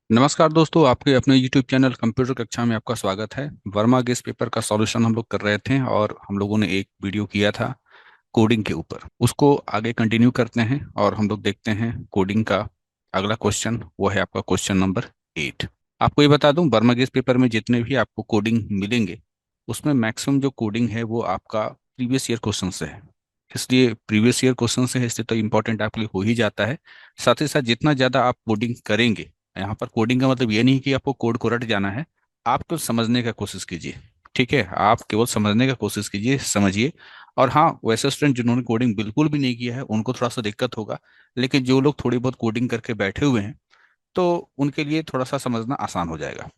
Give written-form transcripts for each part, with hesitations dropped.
नमस्कार दोस्तों, आपके अपने YouTube चैनल कंप्यूटर कक्षा में आपका स्वागत है। वर्मा गेस पेपर का सॉल्यूशन हम लोग कर रहे थे और हम लोगों ने एक वीडियो किया था कोडिंग के ऊपर। उसको आगे कंटिन्यू करते हैं और हम लोग देखते हैं कोडिंग का अगला क्वेश्चन। वो है आपका क्वेश्चन नंबर 8। आपको ये बता दूं, वर्मा गेस पेपर में जितने भी आपको कोडिंग मिलेंगे उसमें मैक्सिमम जो कोडिंग है वो आपका प्रीवियस ईयर क्वेश्चन से है। इसलिए प्रीवियस ईयर क्वेश्चन से है, इसलिए तो इम्पोर्टेंट आपके लिए हो ही जाता है। साथ ही साथ जितना ज़्यादा आप कोडिंग करेंगे, यहाँ पर कोडिंग का मतलब ये नहीं कि आपको कोड को रट जाना है। आप केवल समझने का कोशिश कीजिए। ठीक है, आप केवल समझने का कोशिश कीजिए, समझिए। और हाँ, वैसे स्टूडेंट जिन्होंने कोडिंग बिल्कुल भी नहीं किया है उनको थोड़ा सा दिक्कत होगा, लेकिन जो लोग थोड़ी बहुत कोडिंग करके बैठे हुए हैं तो उनके लिए थोड़ा सा समझना आसान हो जाएगा।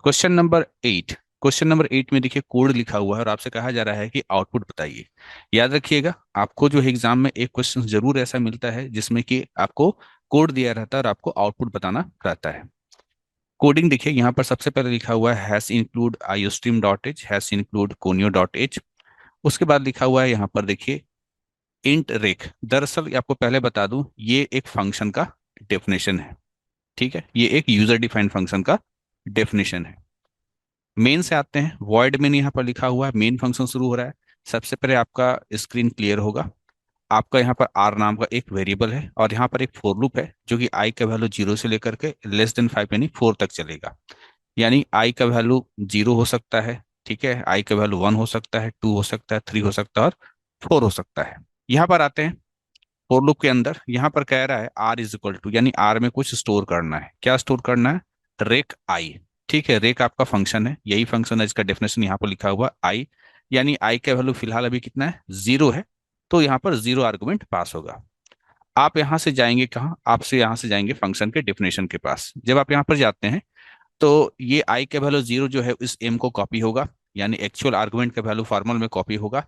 Question number 8। क्वेश्चन नंबर 8 में देखिए कोड लिखा हुआ है और आपसे कहा जा रहा है कि आउटपुट बताइए। याद रखिएगा, आपको जो है एग्जाम में एक क्वेश्चन जरूर ऐसा मिलता है जिसमें कि आपको कोड दिया रहता है और आपको आउटपुट बताना रहता है। कोडिंग देखिए, यहाँ पर सबसे पहले लिखा हुआ है hash include iostream dot H, hash include conio dot H. उसके बाद लिखा हुआ है यहाँ पर देखिए इंट रेक। दरअसल ये आपको पहले बता दूं, ये एक फंक्शन का डेफिनेशन है। ठीक है, ये एक यूजर डिफाइंड फंक्शन का डेफिनेशन है। मेन से आते हैं, वॉइड मेन यहाँ पर लिखा हुआ है, मेन फंक्शन शुरू हो रहा है। सबसे पहले आपका स्क्रीन क्लियर होगा। आपका यहाँ पर आर नाम का एक वेरिएबल है और यहाँ पर एक फोर लूप है जो कि आई का वैल्यू 0 से लेकर के लेस देन 5 यानी 4 तक चलेगा। यानी आई का वैल्यू 0 हो सकता है, ठीक है, आई का वैल्यू 1 हो सकता है, 2 हो सकता है, 3 हो सकता है और 4 हो सकता है। यहाँ पर आते हैं, फोर लूप के अंदर यहाँ पर कह रहा है आर इज इक्वल टू, यानी आर में कुछ स्टोर करना है। क्या स्टोर करना है? रेक आई। ठीक है, रेक आपका फंक्शन है, यही फंक्शन है, इसका डेफिनेशन यहाँ पर लिखा हुआ आई। यानी आई का वैल्यू फिलहाल अभी कितना है? 0 है। तो यहाँ पर 0 आर्गुमेंट पास होगा। आप यहाँ से जाएंगे कहाँ? आपसे यहाँ से जाएंगे फंक्शन के डेफिनेशन के पास। जब आप यहाँ पर जाते हैं तो ये आई का वैल्यू 0 जो है इस एम को कॉपी होगा, यानी एक्चुअल आर्गुमेंट का वैल्यू फॉर्मल में कॉपी होगा।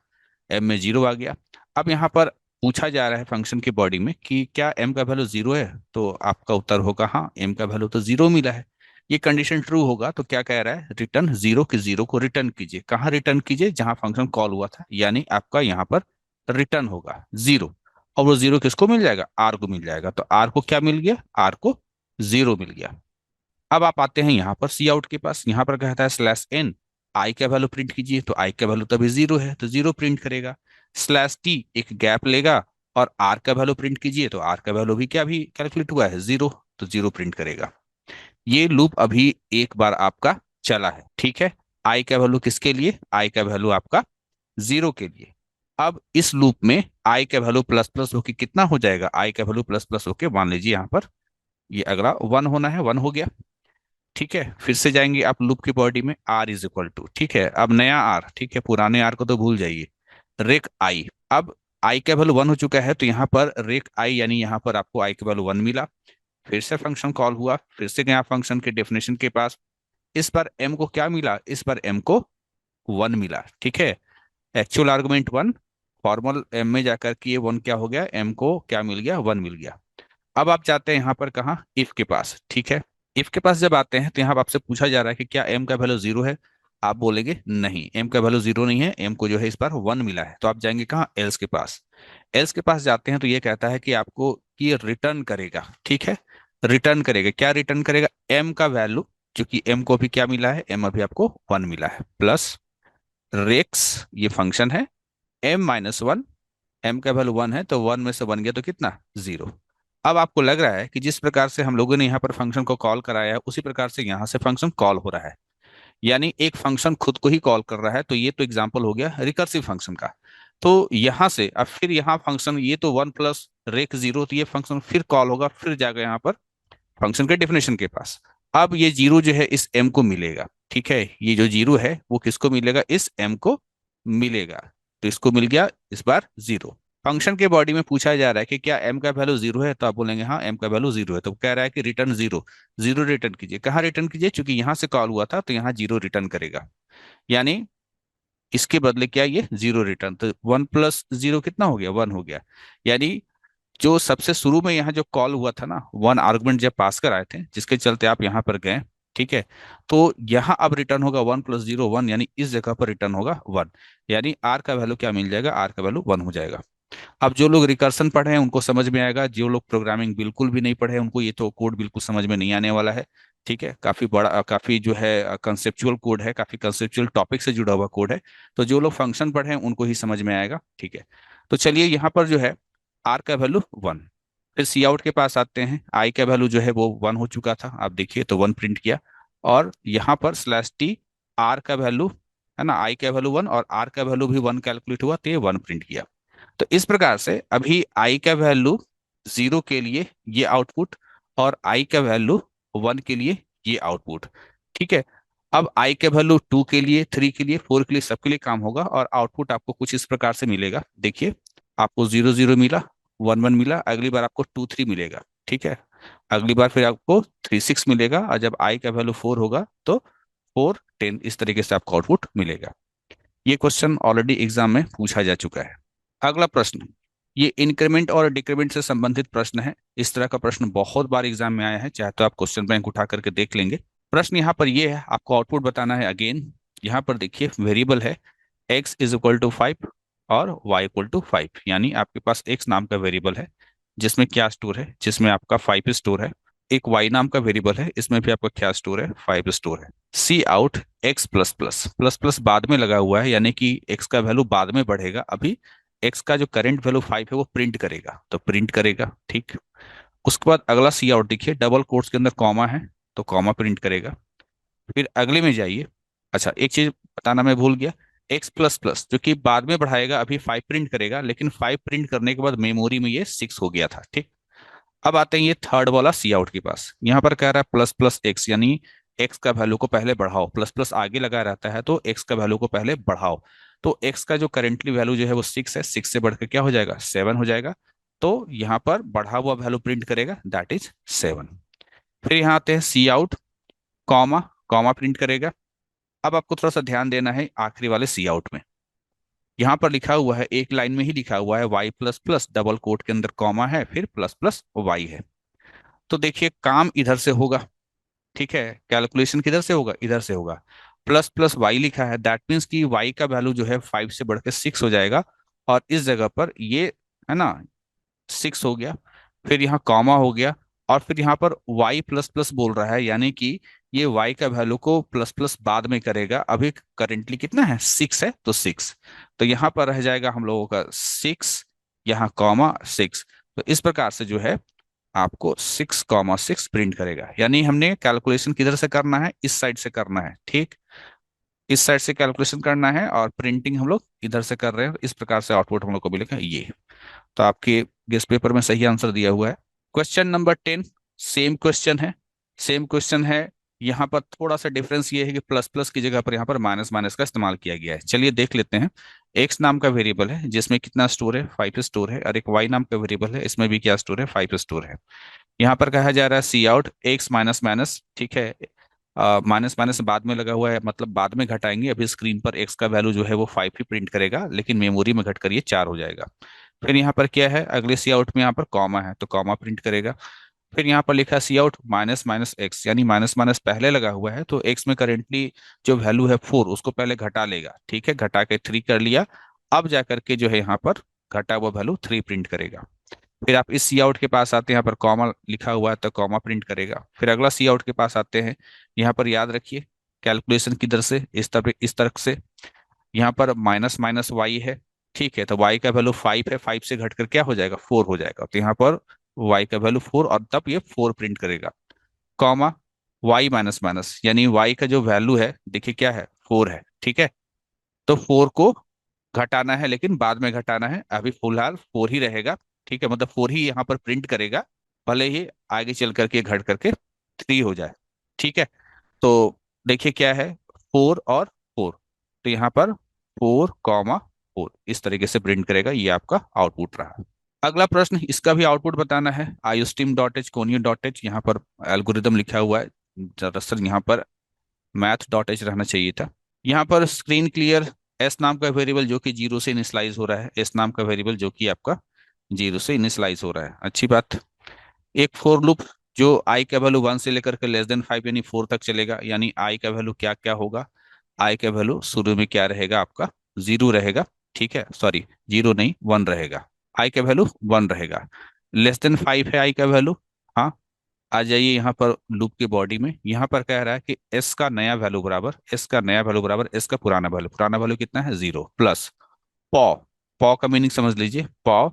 एम में 0 आ गया। अब यहाँ पर पूछा जा रहा है फंक्शन की बॉडी में कि क्या एम का वैल्यू 0 है, तो आपका उत्तर होगा हाँ, एम का वैल्यू तो 0 मिला है। ये कंडीशन ट्रू होगा तो क्या कह रहा है? रिटर्न 0 के 0 को रिटर्न कीजिए। कहाँ रिटर्न कीजिए? जहां फंक्शन कॉल हुआ था, यानी आपका यहाँ पर रिटर्न होगा 0। और वो 0 किसको मिल जाएगा? आर को मिल जाएगा। तो आर को क्या मिल गया? आर को 0 मिल गया। अब आप आते हैं यहाँ पर सी आउट के पास। यहाँ पर कहता है स्लैश एन, आई का वैल्यू प्रिंट कीजिए। तो आई का वैल्यू तभी 0 है तो 0 प्रिंट करेगा। स्लैश टी, एक गैप लेगा और आर का वैल्यू प्रिंट कीजिए। तो आर का वैल्यू भी क्या भी कैलकुलेट हुआ है? 0, तो 0 प्रिंट करेगा। ये लूप अभी एक बार आपका चला है। ठीक है, आई का वैल्यू किसके लिए? आई का वैल्यू आपका 0 के लिए। अब इस लूप में आई का वैल्यू प्लस प्लस होके कितना हो जाएगा? आई का वैल्यू प्लस प्लस होके मान लीजिए यहाँ पर ये अगला 1 होना है, 1 हो गया। ठीक है, फिर से जाएंगे आप लूप की बॉडी में, आर इज इक्वल टू, ठीक है, अब नया आर, ठीक है, पुराने आर को तो भूल जाइए, रेक आई। अब आई का वैल्यू 1 हो चुका है तो यहाँ पर रेक आई, यानी यहाँ पर आपको आई का वैल्यू 1 मिला। फिर से फंक्शन कॉल हुआ, फिर से गया फंक्शन के डेफिनेशन के पास। इस बार एम को क्या मिला? इस बार एम को 1 मिला। ठीक है, एक्चुअल आर्गुमेंट 1, फॉर्मल एम में जाकर के ये 1 क्या हो गया? एम को क्या मिल गया? 1 मिल गया। अब आप जाते हैं यहाँ पर कहाँ? इफ के पास। ठीक है, इफ के पास जब आते हैं तो यहाँ आपसे पूछा जा रहा है कि क्या एम का वैल्यू 0 है। आप बोलेंगे नहीं, एम का वैल्यू 0 नहीं है, एम को जो है इस बार 1 मिला है। तो आप जाएंगे कहाँ? एल्स के पास। एल्स के पास जाते हैं तो ये कहता है कि आपको कि ये रिटर्न करेगा। ठीक है, रिटर्न करेगा। क्या रिटर्न करेगा? एम का वैल्यू, क्योंकि एम को अभी क्या मिला है? एम अभी आपको 1 मिला है, प्लस रेक्स, ये फंक्शन है, M-1। एम का वैल्यू 1 है तो 1 में से 1 गया तो कितना? 0। अब आपको लग रहा है कि जिस प्रकार से हम लोगों ने यहाँ पर फंक्शन को कॉल कराया है उसी प्रकार से यहाँ से फंक्शन कॉल हो रहा है। यानी एक फंक्शन खुद को ही कॉल कर रहा है। तो ये तो एग्जाम्पल हो गया रिकर्सिव फंक्शन का। तो यहाँ से अब फिर यहाँ फंक्शन, ये तो 1 प्लस रेक 0, तो ये फंक्शन फिर कॉल होगा, फिर जाएगा यहाँ पर फंक्शन के डेफिनेशन के पास। अब ये 0 जो है इस एम को मिलेगा। ठीक है, ये जो 0 है वो किसको मिलेगा? इस एम को मिलेगा। तो इसको मिल गया इस बार 0। फंक्शन के बॉडी में पूछा जा रहा है कि क्या एम का वैल्यू 0 है, तो आप बोलेंगे हाँ, एम का वैल्यू 0 है। तो कह रहा है कि रिटर्न 0। 0 रिटर्न कीजिए। कहाँ रिटर्न कीजिए? क्योंकि यहाँ से कॉल हुआ था तो यहाँ 0 रिटर्न करेगा। यानी इसके बदले क्या? ये 0 रिटर्न, तो 1 प्लस 0 कितना हो गया? 1 हो गया। यानी जो सबसे शुरू में यहाँ जो कॉल हुआ था ना, 1 आर्गुमेंट जब पास कर आए थे जिसके चलते आप यहाँ पर गए, ठीक है, तो यहाँ अब रिटर्न होगा 1 प्लस 0 1, यानी इस जगह पर रिटर्न होगा 1। यानी आर का वैल्यू क्या मिल जाएगा? आर का वैल्यू 1 हो जाएगा। अब जो लोग रिकर्सन पढ़े हैं उनको समझ में आएगा, जो लोग प्रोग्रामिंग बिल्कुल भी नहीं पढ़े हैं उनको ये तो कोड बिल्कुल समझ में नहीं आने वाला है। ठीक है, काफी बड़ा, काफी जो है कंसेप्चुअल कोड है, काफी कंसेप्चुअल टॉपिक से जुड़ा हुआ कोड है। तो जो लोग फंक्शन पढ़े हैं उनको ही समझ में आएगा। ठीक है, तो चलिए यहाँ पर जो है आर का वैल्यू 1। फिर सी आउट के पास आते हैं, आई का वैल्यू जो है वो 1 हो चुका था, आप देखिए तो 1 प्रिंट किया। और यहाँ पर स्लैश टी, आर का वैल्यू है ना, आई का वैल्यू 1 और आर का वैल्यू भी 1 कैलकुलेट हुआ, तो ये 1 प्रिंट किया। तो इस प्रकार से अभी आई का वैल्यू 0 के लिए ये आउटपुट, और आई का वैल्यू 1 के लिए ये आउटपुट। ठीक है, अब आई के वैल्यू 2 के लिए, 3 के लिए, 4 के लिए, सबके लिए काम होगा, और आउटपुट आपको कुछ इस प्रकार से मिलेगा। देखिए, आपको 0 0 मिला, 1 1 मिला, अगली बार आपको 2 3 मिलेगा। ठीक है, अगली बार फिर आपको 3 6 मिलेगा, और जब आई का वैल्यू 4 होगा तो 4 10, इस तरीके से आपको आउटपुट मिलेगा। ये क्वेश्चन ऑलरेडी एग्जाम में पूछा जा चुका है। अगला प्रश्न, ये इंक्रीमेंट और डिक्रीमेंट से संबंधित प्रश्न है। इस तरह का प्रश्न बहुत बार एग्जाम में आया है, चाहे तो आप क्वेश्चन बैंक उठा करके देख लेंगे। प्रश्न यहाँ पर ये है, आपको आउटपुट बताना है। अगेन यहाँ पर देखिए वेरिएबल है x इज इक्वल टू 5 और y इक्वल टू 5, यानी आपके पास x नाम का वेरिएबल है जिसमें क्या स्टोर है, जिसमें आपका 5 स्टोर है। एक y नाम का वेरिएबल है, इसमें भी आपका क्या स्टोर है, 5 स्टोर है। Cout x plus plus, plus plus बाद में लगा हुआ है, यानी कि x का वैल्यू बाद में बढ़ेगा। अभी x का जो करंट वैल्यू 5 है वो प्रिंट करेगा, तो प्रिंट करेगा। ठीक, उसके बाद अगला सी आउट देखिए, डबल कोट्स के अंदर कॉमा है तो कॉमा प्रिंट करेगा। फिर अगले में जाइए। अच्छा, एक चीज बताना मैं भूल गया, एक्स प्लस प्लस जो कि बाद में बढ़ाएगा, अभी 5 प्रिंट करेगा, लेकिन 5 प्रिंट करने के बाद मेमोरी में ये 6 हो गया था। ठीक, अब आते हैं ये थर्ड वाला सी आउट के पास। यहाँ पर कह रहा है प्लस प्लस एक्स, यानी एक्स का वैल्यू को पहले बढ़ाओ। प्लस प्लस आगे लगा रहता है तो एक्स का वैल्यू को पहले बढ़ाओ। तो एक्स का जो करेंटली वैल्यू जो है वो 6 है, 6 से बढ़कर क्या हो जाएगा, 7 हो जाएगा। तो यहाँ पर बढ़ा हुआ वैल्यू प्रिंट करेगा, दैट इज 7। फिर यहाँ आते हैं सी आउट कॉमा, कॉमा प्रिंट करेगा। अब आपको थोड़ा सा ध्यान देना है आखिरी वाले सी आउट में। यहाँ पर लिखा हुआ है, एक लाइन में ही लिखा हुआ है Y plus plus, double quote के अंदर कॉमा है, फिर प्लस प्लस वाई है। तो देखिए काम इधर से होगा। ठीक है, कैलकुलेशन किधर से होगा, इधर से होगा। प्लस प्लस वाई लिखा है, दैट मीन्स कि वाई का वैल्यू जो है 5 से बढ़ के 6 हो जाएगा, और इस जगह पर ये है ना 6 हो गया। फिर यहाँ कॉमा हो गया, और फिर यहाँ पर y प्लस प्लस बोल रहा है, यानी कि ये y का वैल्यू को प्लस प्लस बाद में करेगा। अभी करेंटली कितना है, 6 है, तो 6। तो यहाँ पर रह जाएगा हम लोगों का 6, यहाँ कॉमा 6। तो इस प्रकार से जो है आपको 6 6 प्रिंट करेगा, यानी हमने कैलकुलेशन किधर से करना है, इस साइड से करना है। ठीक, इस साइड से कैलकुलेशन करना है, और प्रिंटिंग हम लोग इधर से कर रहे हैं। इस प्रकार से आउटपुट हम लोग को मिलेगा ये। तो आपके गेस्ट पेपर में सही आंसर दिया हुआ है। क्वेश्चन नंबर 10, सेम क्वेश्चन है, सेम क्वेश्चन है। यहाँ पर थोड़ा सा डिफरेंस ये है कि प्लस प्लस की जगह पर यहाँ पर माइनस माइनस का इस्तेमाल किया गया है। चलिए देख लेते हैं। एक्स नाम का वेरिएबल है जिसमें कितना स्टोर है, 5 स्टोर है, और एक वाई नाम का वेरिएबल है, इसमें भी क्या स्टोर है, 5 स्टोर है। यहाँ पर कहा जा रहा है सी आउट एक्स माइनस माइनस। ठीक है, माइनस माइनस बाद में लगा हुआ है, मतलब बाद में घटाएंगे। अभी स्क्रीन पर एक्स का वैल्यू जो है वो 5 ही प्रिंट करेगा, लेकिन मेमोरी में घट कर ये 4 हो जाएगा। फिर यहाँ पर क्या है, अगले सी आउट में यहाँ पर कॉमा है तो कॉमा प्रिंट करेगा। फिर यहाँ पर लिखा सी आउट माइनस माइनस एक्स, यानी माइनस माइनस पहले लगा हुआ है तो एक्स में करेंटली जो वैल्यू है 4, उसको पहले घटा लेगा। ठीक है, घटा के 3 कर लिया। अब जा करके जो है यहाँ पर घटा हुआ वैल्यू 3 प्रिंट करेगा। फिर आप इस सी आउट के पास आते हैं, यहाँ पर कॉमा लिखा हुआ है तो कॉमा प्रिंट करेगा। फिर अगला सी आउट के पास आते हैं, यहाँ पर याद रखिए कैलकुलेशन किधर से, इस तरफ से। यहाँ पर माइनस माइनस वाई है। ठीक है, तो वाई का वैल्यू 5 है, 5 से घटकर क्या हो जाएगा, 4 हो जाएगा। तो यहाँ पर वाई का वैल्यू 4, और तब ये 4 प्रिंट करेगा। कॉमा वाई माइनस माइनस, यानी वाई का जो वैल्यू है देखिए क्या है, 4 है। ठीक है, तो 4 को घटाना है, लेकिन बाद में घटाना है, अभी फिलहाल 4 ही रहेगा। ठीक है, मतलब 4 ही यहाँ पर प्रिंट करेगा, भले ही आगे चल करके घट करके 3 हो जाए। ठीक है, तो देखिए क्या है, 4 और 4, तो यहाँ पर 4 कॉमा 4 इस तरीके से प्रिंट करेगा। ये आपका आउटपुट रहा। अगला प्रश्न, इसका भी आउटपुट बताना है। Iostream dot h, conio dot h, यहाँ पर एल्गोरिदम लिखा हुआ है, दरअसल यहाँ पर मैथ डॉट एच रहना चाहिए था। यहाँ पर स्क्रीन क्लियर, एस नाम का वेरिएबल जो कि 0 से इनिशियलाइज हो रहा है, एस नाम का वेरिएबल जो कि आपका 0 से इनिशियलाइज हो रहा है, अच्छी बात। एक फोर लूप जो आई का वैल्यू 1 से लेकर के लेस देन 5 यानी 4 तक चलेगा, यानी आई का वैल्यू क्या क्या होगा, आई का वैल्यू शुरू में क्या रहेगा आपका, 0 रहेगा। ठीक है, सॉरी 0 नहीं, 1 रहेगा। आई का वैल्यू 1 रहेगा। लेस देन 5 है आई का वैल्यू, हाँ आ जाइए यहाँ पर लूप की बॉडी में। यहाँ पर कह रहा है कि एस का नया वैल्यू बराबर, एस का नया वैल्यू बराबर एस का पुराना वैल्यू कितना है, 0 प्लस पॉ। पॉ का मीनिंग समझ लीजिए, पॉ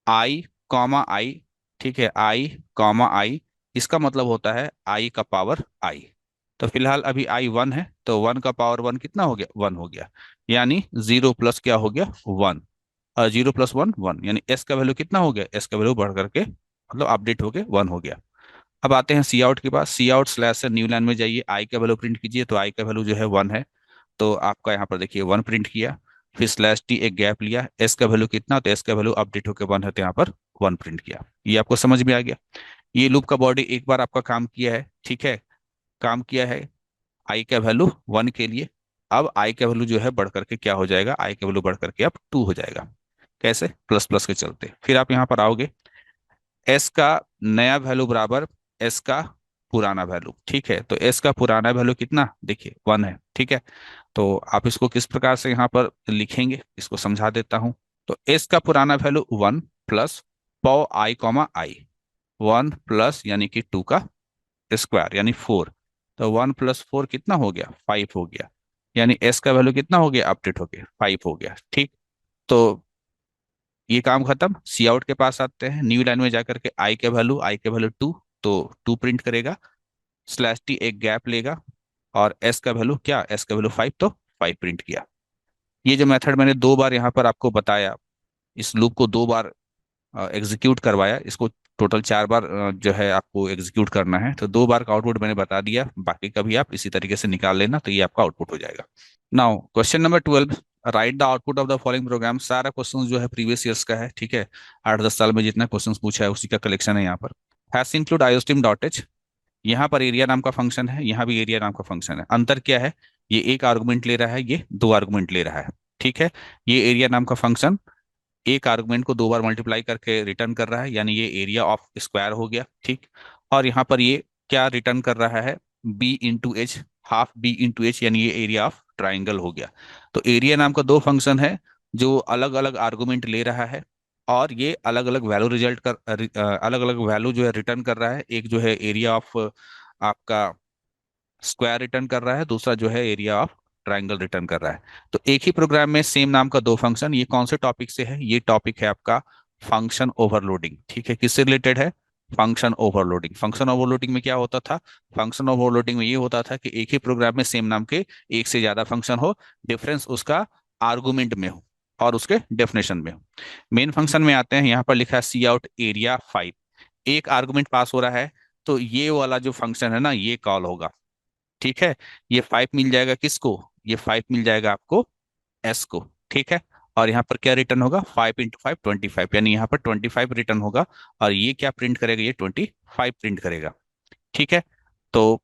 आई कॉमा आई, ठीक है, आई कॉमा आई, इसका मतलब होता है आई का पावर आई। तो फिलहाल अभी आई 1 है, तो 1 का पावर 1 कितना हो गया, 1 हो गया। यानी 0 प्लस क्या हो गया, 1। और 0 प्लस 1 1, यानी एस का वैल्यू कितना हो गया, एस का वैल्यू बढ़ करके मतलब अपडेट होके 1 हो गया। अब आते हैं सी आउट के पास। सी आउट स्लैश से न्यू लाइन में जाइए, आई का वैल्यू प्रिंट कीजिए, तो आई का वैल्यू जो है 1 है, तो आपका यहाँ पर देखिए 1 प्रिंट किया। फिर स्लैश टी एक गैप लिया, एस का वैल्यू कितना, तो एस का वैल्यू अपडेट होकर 1 है, तो यहाँ पर 1 प्रिंट किया। ये आपको समझ में आ गया। ये लूप का बॉडी एक बार आपका काम किया है, ठीक है, काम किया है आई का वैल्यू 1 के लिए। अब आई का वैल्यू जो है बढ़ करके क्या हो जाएगा, आई का वैल्यू बढ़ करके अब 2 हो जाएगा। कैसे, प्लस प्लस के चलते। फिर आप यहाँ पर आओगे, एस का नया वैल्यू बराबर एस का पुराना वैल्यू, ठीक है, तो एस का पुराना वैल्यू कितना, देखिए 1 है, ठीक है। तो आप इसको किस प्रकार से यहाँ पर लिखेंगे, इसको समझा देता हूं। तो एस का पुराना वैल्यू 1 प्लस पॉ आई कॉमा आई, 1 प्लस यानी कि 2 का स्क्वायर यानी 4। तो 1 प्लस 4 कितना हो गया, 5 हो गया। यानी एस का वैल्यू कितना हो गया, अपडेट हो गया 5 हो गया, ठीक। तो ये काम खत्म। सी आउट के पास आते हैं, न्यू लाइन में जाकर के आई के वैल्यू 2, तो 2 प्रिंट करेगा। स्लैश टी एक गैप लेगा, और एस का वैल्यू क्या, एस का वैल्यू 5, तो 5 प्रिंट किया। ये जो मेथड मैंने 2 बार यहाँ पर आपको बताया, इस लूप को 2 बार एग्जीक्यूट करवाया, इसको टोटल 4 बार जो है आपको एग्जीक्यूट करना है। तो 2 बार का आउटपुट मैंने बता दिया, बाकी का भी आप इसी तरीके से निकाल लेना, तो ये आपका आउटपुट हो जाएगा। Now question number 12, right the output of the following programme. सारा क्वेश्चन जो है प्रीवियस ईयर्स का है, ठीक है, 8-10 साल में जितना क्वेश्चन पूछा है उसी का कलेक्शन है यहाँ पर। हैश इंक्लूड आयोस्टीम डॉट एच, यहाँ पर एरिया नाम का फंक्शन है, यहाँ भी एरिया नाम का फंक्शन है। अंतर क्या है, ये एक आर्गुमेंट ले रहा है, ये 2 आर्गुमेंट ले रहा है, ठीक है। ये एरिया नाम का फंक्शन एक आर्गुमेंट को 2 बार मल्टीप्लाई करके रिटर्न कर रहा है, यानी ये एरिया ऑफ स्क्वायर हो गया, ठीक। और यहाँ पर ये क्या रिटर्न कर रहा है, B into H, half B into H, यानी ये एरिया ऑफ ट्राइंगल हो गया। तो एरिया नाम का 2 फंक्शन है जो अलग अलग आर्गुमेंट ले रहा है, और ये अलग अलग वैल्यू रिजल्ट कर अलग अलग वैल्यू जो है रिटर्न कर रहा है। एक जो है एरिया ऑफ आपका स्क्वायर रिटर्न कर रहा है, दूसरा जो है एरिया ऑफ ट्राइंगल रिटर्न कर रहा है। तो एक ही प्रोग्राम में सेम नाम का 2 फंक्शन। ये कौन से टॉपिक से है, ये टॉपिक है आपका फंक्शन ओवरलोडिंग, ठीक है। किससे रिलेटेड है, फंक्शन ओवरलोडिंग। फंक्शन ओवरलोडिंग में क्या होता था, फंक्शन ओवरलोडिंग में ये होता था कि एक ही प्रोग्राम में सेम नाम के एक से ज्यादा फंक्शन हो, डिफरेंस उसका आर्गुमेंट में हो और उसके डेफिनेशन में हो। मेन फंक्शन में आते हैं, यहाँ पर लिखा है सी आउट एरिया 5, एक आर्गुमेंट पास हो रहा है, तो ये वाला जो फंक्शन है ना, ये कॉल होगा, ठीक है। ये 5 मिल जाएगा किसको, ये 5 मिल जाएगा आपको एस को, ठीक है। और यहाँ पर क्या रिटर्न होगा, 5 × 5 25, यानी यहाँ पर 25 रिटर्न होगा। और ये क्या प्रिंट करेगा, ये 25 प्रिंट करेगा, ठीक है। तो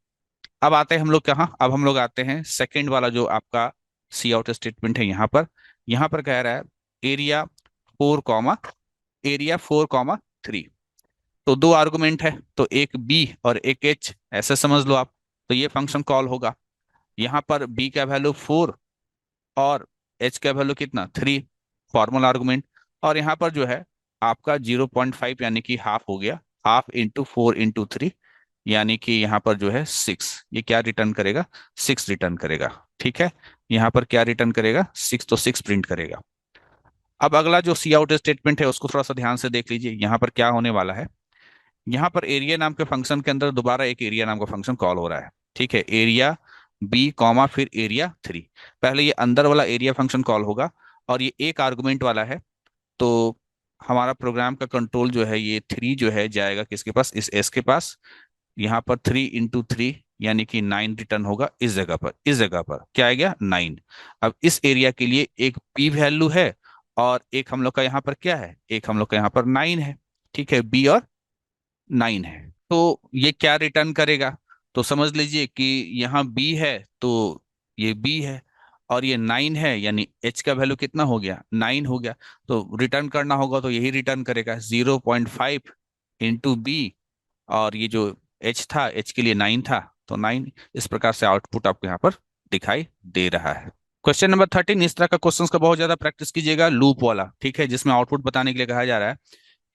अब आते हैं हम लोग कहाँ, अब हम लोग आते हैं सेकेंड वाला जो आपका सी आउट स्टेटमेंट है। यहाँ पर कह रहा है एरिया 4, एरिया 4, 3। तो 2 आर्गुमेंट है, तो एक बी और एक एच, ऐसे समझ लो आप। तो ये फंक्शन कॉल होगा। यहाँ पर बी का वैल्यू 4 और एच का वैल्यू कितना, 3, फॉर्मल आर्गुमेंट। और यहाँ पर जो है आपका 0.5 यानी कि हाफ हो गया, हाफ इंटू 4 × 3, यानी कि यहाँ पर जो है 6। ये क्या रिटर्न करेगा, 6 रिटर्न करेगा, ठीक है। यहाँ पर क्या रिटर्न करेगा, 6, तो 6 प्रिंट करेगा। अब अगला जो सी आउट स्टेटमेंट है उसको थोड़ा सा ध्यान से देख लीजिए। यहाँ पर क्या होने वाला है, यहाँ पर एरिया नाम के फंक्शन के अंदर दोबारा एक एरिया नाम का फंक्शन कॉल हो रहा है, ठीक है। एरिया बी कॉमा फिर एरिया 3। पहले ये अंदर वाला एरिया फंक्शन कॉल होगा, और ये एक आर्गुमेंट वाला है। तो हमारा प्रोग्राम का कंट्रोल जो है, ये 3 जो है जाएगा किसके पास, इस एस के पास। यहाँ पर 3 × 3 यानी कि 9 रिटर्न होगा इस जगह पर, इस जगह पर क्या आ गया, 9। अब इस एरिया के लिए एक बी वैल्यू है, और एक हम लोग का यहाँ पर क्या है, एक हम लोग का यहाँ पर 9 है, ठीक है, बी और 9 है। तो ये क्या रिटर्न करेगा, तो समझ लीजिए कि यहाँ बी है, तो ये बी है, और ये 9 है, यानी एच का वैल्यू कितना हो गया, 9 हो गया। तो रिटर्न करना होगा तो यही रिटर्न करेगा, 0.5 इंटू बी, और ये जो एच था, एच के लिए 9 था, तो 9। इस प्रकार से आउटपुट आपको यहाँ पर दिखाई दे रहा है। क्वेश्चन नंबर 13, इस तरह का क्वेश्चंस का बहुत ज्यादा प्रैक्टिस कीजिएगा, लूप वाला, ठीक है, जिसमें आउटपुट बताने के लिए कहा जा रहा है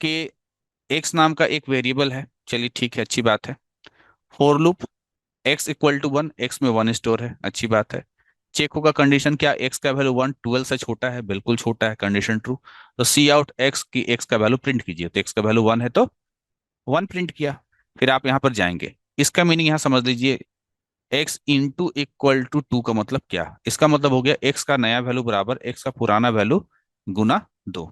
कि एक्स नाम का एक वेरिएबल है, चलिए ठीक है, अच्छी बात है। For loop, X equal to one, X में वन स्टोर है, अच्छी बात है। चेक होगा कंडीशन क्या, एक्स का वैल्यू वन 12 से छोटा है, बिल्कुल छोटा है, कंडीशन ट्रू। तो सी आउट एक्स की एक्स का वैल्यू प्रिंट कीजिए, तो एक्स का वैल्यू वन है तो वन प्रिंट किया। फिर आप यहाँ पर जाएंगे, इसका मीनिंग यहाँ समझ लीजिए, X into equal to two का मतलब क्या, इसका मतलब हो गया एक्स का नया वैल्यू बराबर एक्स का पुराना वैल्यू गुना दो।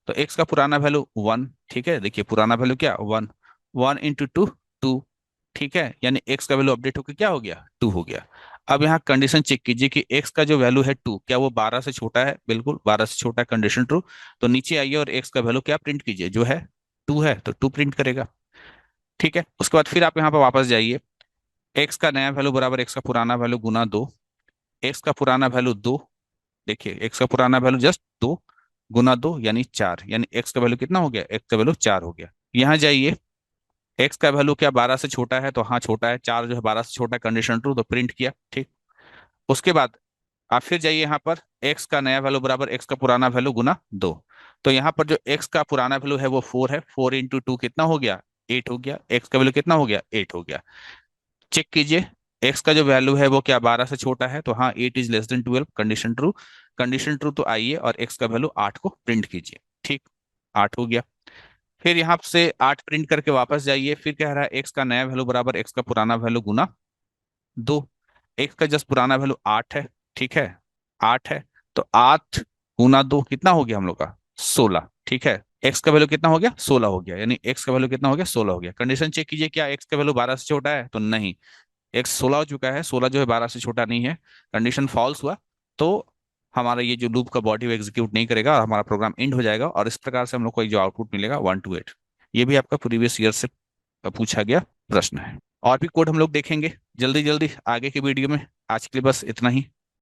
तो एक्स का पुराना वैल्यू वन, ठीक है, देखिए पुराना वैल्यू क्या one, one into two, two, ठीक है, यानी एक्स का वैल्यू अपडेट होकर क्या हो गया, टू हो गया। अब यहाँ कंडीशन चेक कीजिए कि एक्स का जो वैल्यू है टू, क्या वो 12 से छोटा है, बिल्कुल 12 से छोटा है, कंडीशन ट्रू। तो नीचे आइए और एक्स का वैल्यू क्या प्रिंट कीजिए, जो है टू है तो टू प्रिंट करेगा। ठीक है, उसके बाद फिर आप यहाँ पर वापस जाइए, एक्स का नया वैल्यू बराबर एक्स का पुराना वैल्यू गुना दो, एक्स का पुराना वैल्यू दो, देखिए एक्स का पुराना वैल्यू जस्ट दो गुना दो यानी चार, यानी एक्स का वैल्यू कितना हो गया, एक्स का वैल्यू चार हो गया। यहाँ जाइए, एक्स का वैल्यू क्या 12 से छोटा है, तो हाँ छोटा है, चार जो है 12 से छोटा है, कंडीशन ट्रू, तो प्रिंट किया, ठीक। उसके बाद आप फिर जाइए यहाँ पर, एक्स का नया वैल्यू बराबर एक्स का पुराना वैल्यू गुना दो। तो यहाँ पर जो एक्स का पुराना वैल्यू है वो फोर है, फोर इंटू टू कितना हो गया, एट हो गया, एक्स का वैल्यू कितना हो गया, एट हो गया। चेक कीजिए, एक्स का जो वैल्यू है वो क्या 12 से छोटा है, तो हाँ eight is less than 12, condition true, condition true. तो आइए और एक्स का वैल्यू आठ को प्रिंट कीजिए, ठीक, आठ हो गया। फिर यहाँ से आठ प्रिंट करके वापस जाइए, फिर कह रहा है एक्स का नया वैल्यू बराबर एक्स का पुराना वैल्यू गुना दो। एक्स का जस्ट पुराना वैल्यू आठ है, ठीक है, आठ है, तो आठ गुना दो कितना हो गया हम लोग का, सोलह, ठीक है। एक्स का वैल्यू कितना हो गया, सोलह हो गया, यानी एक्स का वैल्यू कितना हो गया, सोलह हो गया। कंडीशन चेक कीजिए, क्या एक्स का वैल्यू 12 से छोटा है, तो नहीं, एक्स सोलह हो चुका है, सोलह जो है 12 से छोटा नहीं है, कंडीशन फॉल्स हुआ। तो हमारा ये जो लूप का बॉडी वो एग्जीक्यूट नहीं करेगा और हमारा प्रोग्राम एंड हो जाएगा, और इस प्रकार से हम लोग को जो आउटपुट मिलेगा वन टू एट। ये भी आपका प्रीवियस ईयर से पूछा गया प्रश्न है। और भी कोड हम लोग देखेंगे जल्दी जल्दी आगे की वीडियो में, आज के लिए बस इतना ही।